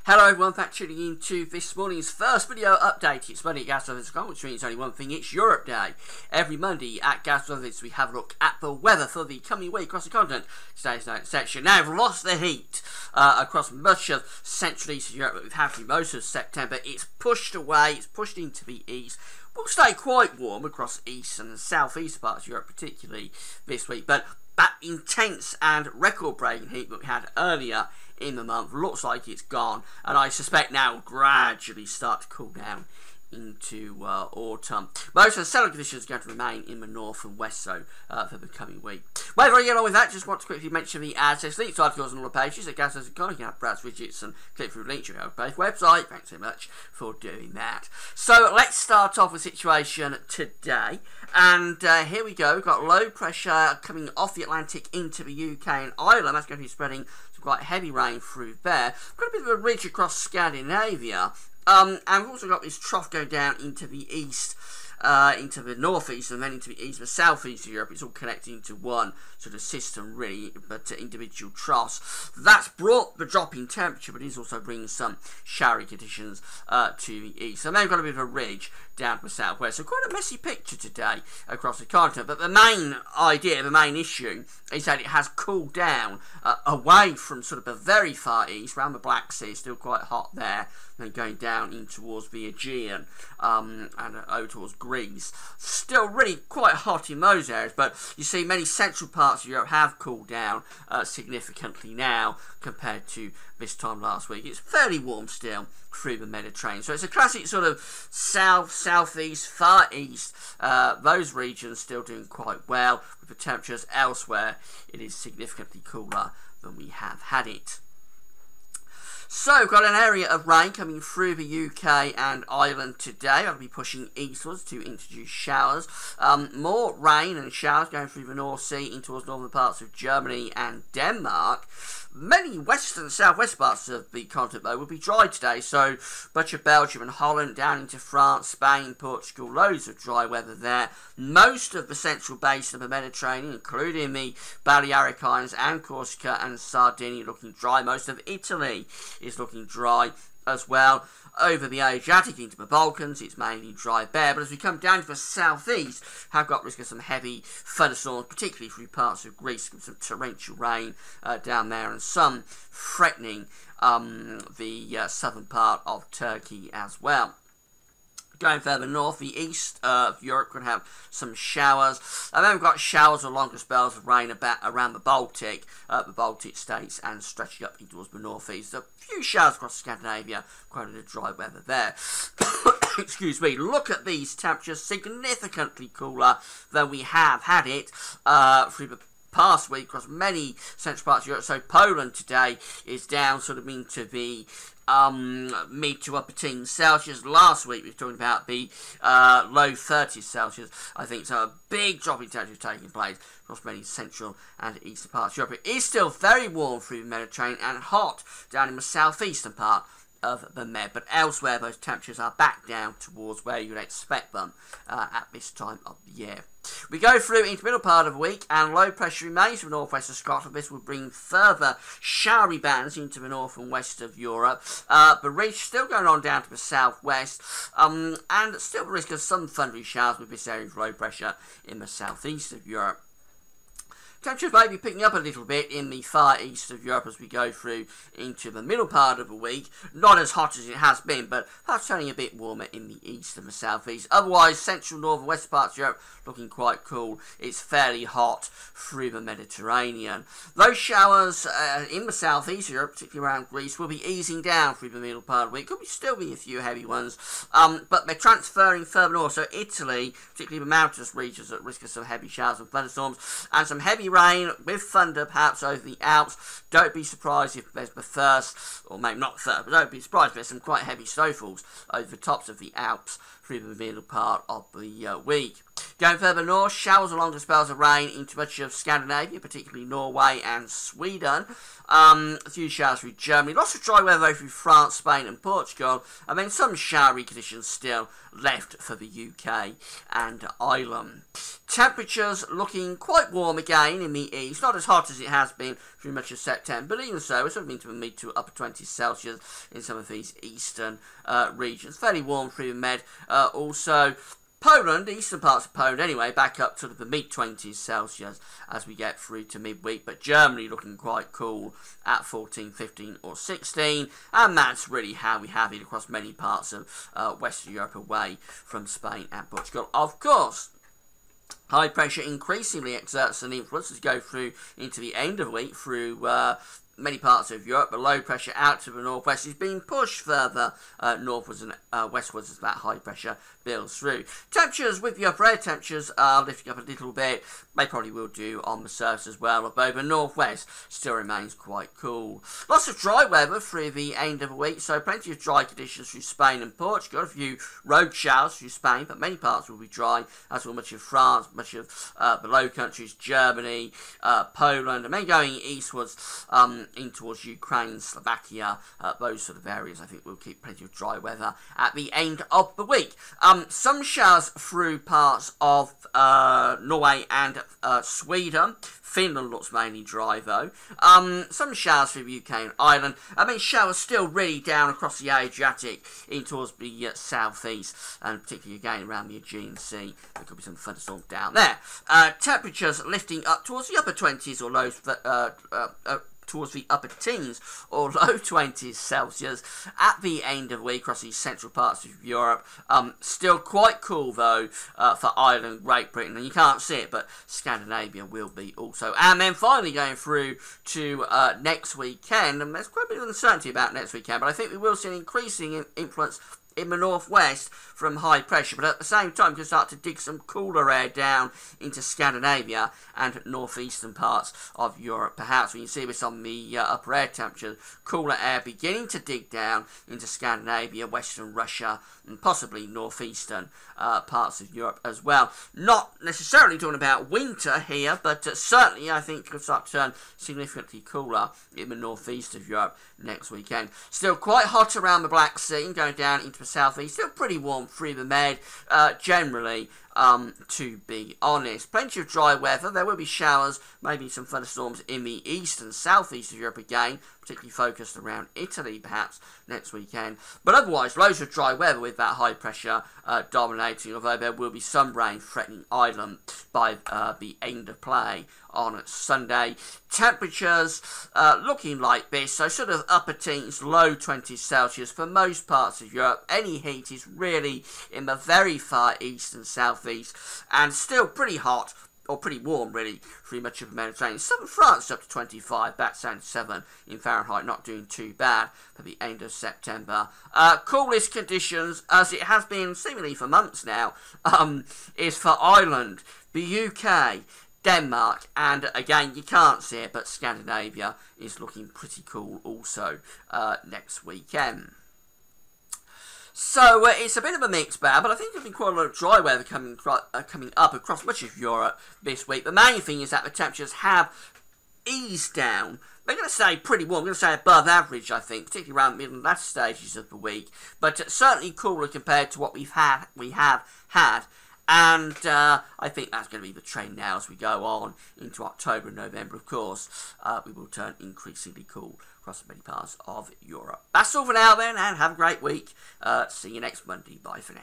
Hello everyone, thanks for tuning in to this morning's first video update. It's Monday at Gas Weather, which means only one thing, it's Europe Day. Every Monday at Gas Weather we have a look at the weather for the coming week across the continent. Today's no exception. Now we've lost the heat across much of Central Eastern Europe that we've had through most of September. It's pushed away, it's pushed into the east. We'll stay quite warm across east and southeast parts of Europe, particularly this week, but that intense and record-breaking heat that we had earlier in the month looks like it's gone, and I suspect now will gradually start to cool down into autumn. Most of the settled conditions are going to remain in the north and west zone for the coming week. Well, before I get on with that, just want to quickly mention the AdSense links articles on all the pages at Gas Weather. You can have Brad's widgets and click through the link to our website. Thanks so much for doing that. So let's start off with the situation today, and here we go. We've got low pressure coming off the Atlantic into the UK and Ireland. That's going to be spreading some quite heavy rain through there. We've got a bit of a ridge across Scandinavia. And we've also got this trough going down into the east, into the northeast, and then into the east and southeast of Europe. It's all connecting into one sort of system, really, but individual troughs. That's brought the drop in temperature, but it's also bringing some showery conditions to the east. So then we've got a bit of a ridge down to the southwest. So quite a messy picture today across the continent. But the main idea, the main issue, is that it has cooled down away from sort of the very far east, around the Black Sea, still quite hot there, then going down in towards the Aegean and over towards Greece. Still really quite hot in those areas, but you see many central parts of Europe have cooled down significantly now compared to this time last week. It's fairly warm still through the Mediterranean. So it's a classic sort of south, southeast, far east. Those regions still doing quite well, with the temperatures elsewhere it is significantly cooler than we have had it. So we've got an area of rain coming through the UK and Ireland today. I'll be pushing eastwards to introduce showers. More rain and showers going through the North Sea into towards northern parts of Germany and Denmark. Many western and southwest parts of the continent, though, will be dry today. So much of Belgium and Holland, down into France, Spain, Portugal, loads of dry weather there. Most of the central basin of the Mediterranean, including the Balearic Islands and Corsica and Sardinia, looking dry. Most of Italy is looking dry as well. Over the Adriatic into the Balkans, it's mainly dry there. But as we come down to the southeast, have got risk of some heavy thunderstorms, particularly through parts of Greece, with some torrential rain down there, and some threatening the southern part of Turkey as well. Going further north, the east of Europe could have some showers. And then we've got showers or longer spells of rain around the Baltic states, and stretching up towards the northeast. A few showers across Scandinavia, quite a bit of dry weather there. Excuse me. Look at these temperatures, significantly cooler than we have had it through the past week across many central parts of Europe. So Poland today is down sort of into the mid to upper teens Celsius. Last week we were talking about the low 30s Celsius, I think. So a big drop in temperature taking place across many central and eastern parts of Europe. It is still very warm through the Mediterranean and hot down in the southeastern part of the Med, but elsewhere those temperatures are back down towards where you'd expect them at this time of the year. We go through into the middle part of the week, and low pressure remains from northwest of Scotland. This will bring further showery bands into the north and west of Europe. The ridge still going on down to the southwest, and still the risk of some thundery showers with this area of low pressure in the southeast of Europe. Temperatures may be picking up a little bit in the far east of Europe as we go through into the middle part of the week. Not as hot as it has been, but perhaps turning a bit warmer in the east and the southeast. Otherwise, central, north and west parts of Europe looking quite cool. It's fairly hot through the Mediterranean. Those showers in the southeast of Europe, particularly around Greece, will be easing down through the middle part of the week. Could still be a few heavy ones, but they're transferring further north. So Italy, particularly the mountainous regions, at risk of some heavy showers and thunderstorms, and some heavy rain with thunder perhaps over the Alps. Don't be surprised if there's the first, or maybe not first, but don't be surprised if there's some quite heavy snowfalls over the tops of the Alps through the middle part of the week. Going further north, showers along with spells of rain into much of Scandinavia, particularly Norway and Sweden. A few showers through Germany, lots of dry weather through France, Spain and Portugal, and then some showery conditions still left for the UK and Ireland. Temperatures looking quite warm again in the east, not as hot as it has been through much of September, but even so, it's sort of been to the mid to upper 20s Celsius in some of these eastern regions. Fairly warm through the Med. Also, Poland, eastern parts of Poland anyway, back up to the mid-20s Celsius as we get through to midweek. But Germany looking quite cool at 14, 15 or 16. And that's really how we have it across many parts of Western Europe away from Spain and Portugal. Of course, high pressure increasingly exerts an influence as we go through into the end of the week through many parts of Europe. The low pressure out to the northwest is being pushed further northwards and westwards as that high pressure builds through. Temperatures with the upper air temperatures are lifting up a little bit. They probably will do on the surface as well, although the northwest still remains quite cool. Lots of dry weather through the end of the week, so plenty of dry conditions through Spain and Portugal. A few road showers through Spain, but many parts will be dry, as will much of France, much of the Low Countries, Germany, Poland, and then going eastwards in towards Ukraine, Slovakia, those sort of areas. I think we'll keep plenty of dry weather at the end of the week. Some showers through parts of Norway and Sweden. Finland looks mainly dry though. Some showers through the UK and Ireland. I mean, showers still really down across the Adriatic in towards the southeast, and particularly again around the Aegean Sea. There could be some thunderstorms down there. Temperatures lifting up towards the upper 20s or low towards the upper teens or low 20s Celsius at the end of the week across these central parts of Europe. Still quite cool though for Ireland, Great Britain, and you can't see it, but Scandinavia will be also. And then finally going through to next weekend, and there's quite a bit of uncertainty about next weekend, but I think we will see an increasing influence in the northwest from high pressure, but at the same time can start to dig some cooler air down into Scandinavia and northeastern parts of Europe. Perhaps when you see this on the upper air temperature, cooler air beginning to dig down into Scandinavia, western Russia, and possibly northeastern parts of Europe as well. Not necessarily talking about winter here, but certainly I think it'll start to turn significantly cooler in the northeast of Europe next weekend. Still quite hot around the Black Sea and going down into the southeast. Still pretty warm through the Med, generally, to be honest. Plenty of dry weather. There will be showers, maybe some thunderstorms in the east and southeast of Europe again, particularly focused around Italy perhaps next weekend. But otherwise, loads of dry weather with that high pressure dominating, although there will be some rain threatening Ireland by the end of play on Sunday. Temperatures looking like this, so sort of upper teens, low 20s Celsius for most parts of Europe. Any heat is really in the very far east and southeast, and still pretty hot, or pretty warm really, through much of the Mediterranean. Southern France up to 25, that's down to 7 in Fahrenheit, not doing too bad for the end of September. Coolest conditions, as it has been seemingly for months now, is for Ireland, the UK, Denmark, and again, you can't see it, but Scandinavia is looking pretty cool also next weekend. So it's a bit of a mixed bag, but I think there's been quite a lot of dry weather coming up across much of Europe this week. The main thing is that the temperatures have eased down. They're going to stay pretty warm. I'm going to say above average, I think, particularly around the middle and latter stages of the week. But certainly cooler compared to what we have had. And I think that's going to be the trend now as we go on into October and November, of course. We will turn increasingly cool across many parts of Europe. That's all for now then, and have a great week. See you next Monday. Bye for now.